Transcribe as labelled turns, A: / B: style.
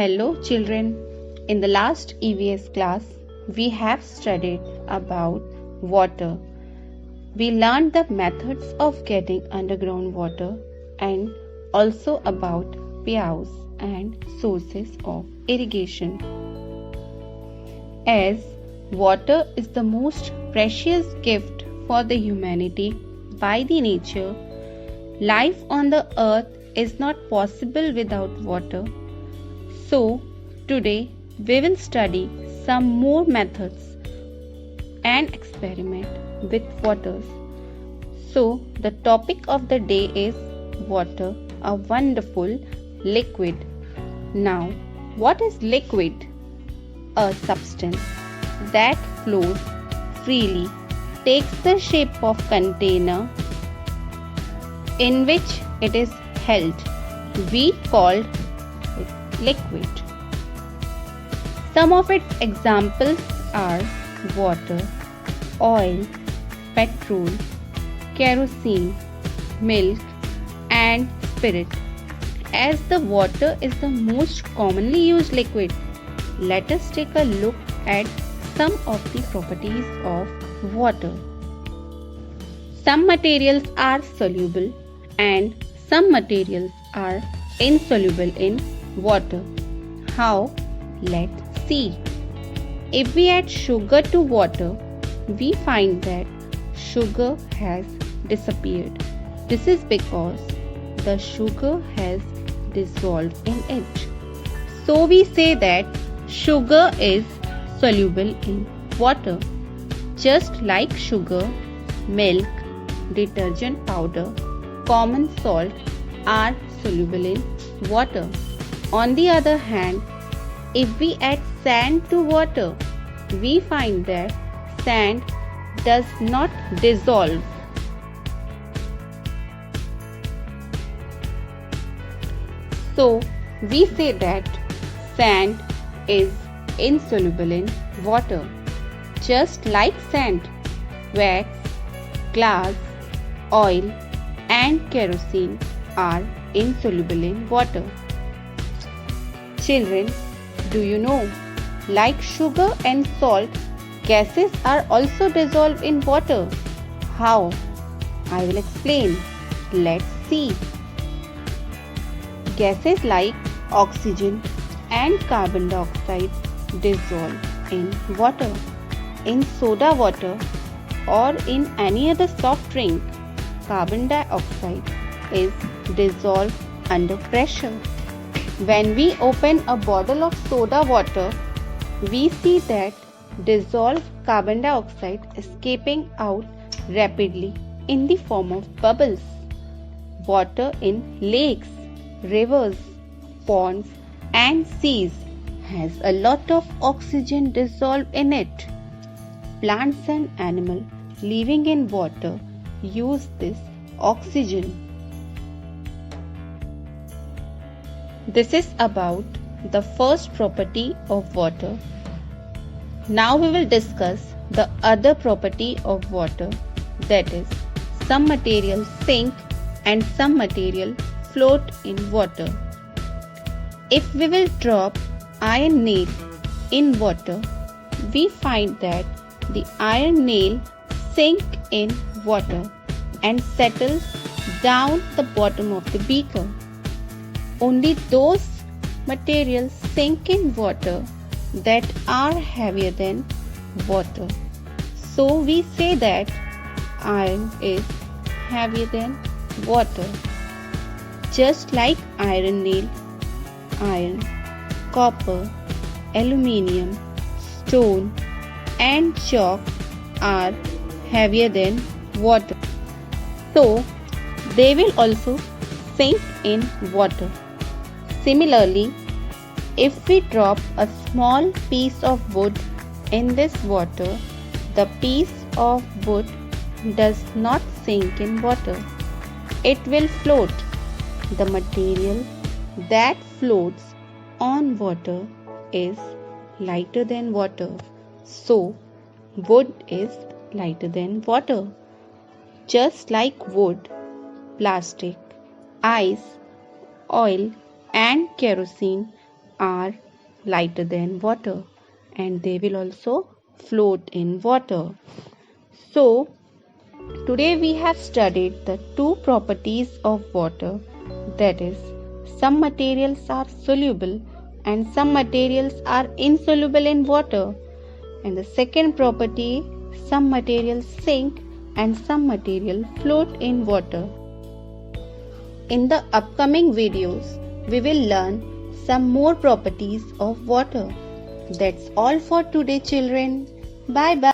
A: Hello children, in the last EVS class we have studied about water. We learned the methods of getting underground water and also about payouts and sources of irrigation. As water is the most precious gift for the humanity by the nature, life on the earth is not possible without water. So, today we will study some more methods and experiment with waters. So, the topic of the day is water, a wonderful liquid. Now, what is liquid? A substance that flows freely, takes the shape of container in which it is held. We called liquid. Some of its examples are water, oil, petrol, kerosene, milk, and spirit. As the water is the most commonly used liquid, let us take a look at some of the properties of water. Some materials are soluble and some materials are insoluble in water. How? Let's see. If we add sugar to water, we find that sugar has disappeared. This is because the sugar has dissolved in it. So we say that sugar is soluble in water. Just like sugar, milk, detergent powder, common salt are soluble in water. On the other hand, if we add sand to water, we find that sand does not dissolve. So, we say that sand is insoluble in water. Just like sand, wax, glass, oil, and kerosene are insoluble in water. Children, do you know, like sugar and salt, gases are also dissolved in water. How? I will explain. Let's see. Gases like oxygen and carbon dioxide dissolve in water. In soda water or in any other soft drink, carbon dioxide is dissolved under pressure. When we open a bottle of soda water, we see that dissolved carbon dioxide escaping out rapidly in the form of bubbles. Water in lakes, rivers, ponds, and seas has a lot of oxygen dissolved in it. Plants and animals living in water use this oxygen. This is about the first property of water. Now we will discuss the other property of water, that is, some materials sink and some material float in water. If we will drop iron nail in water, we find that the iron nail sink in water and settles down the bottom of the beaker. Only those materials sink in water that are heavier than water. So we say that iron is heavier than water. Just like iron nail, iron, copper, aluminium, stone, and chalk are heavier than water. So they will also sink in water. Similarly, if we drop a small piece of wood in this water, the piece of wood does not sink in water. It will float. The material that floats on water is lighter than water. So, wood is lighter than water. Just like wood, plastic, ice, oil, and kerosene are lighter than water and they will also float in water. So, today we have studied the two properties of water, that is, some materials are soluble and some materials are insoluble in water. And the second property, some materials sink and some material float in water. In the upcoming videos, we will learn some more properties of water. That's all for today, children. Bye bye.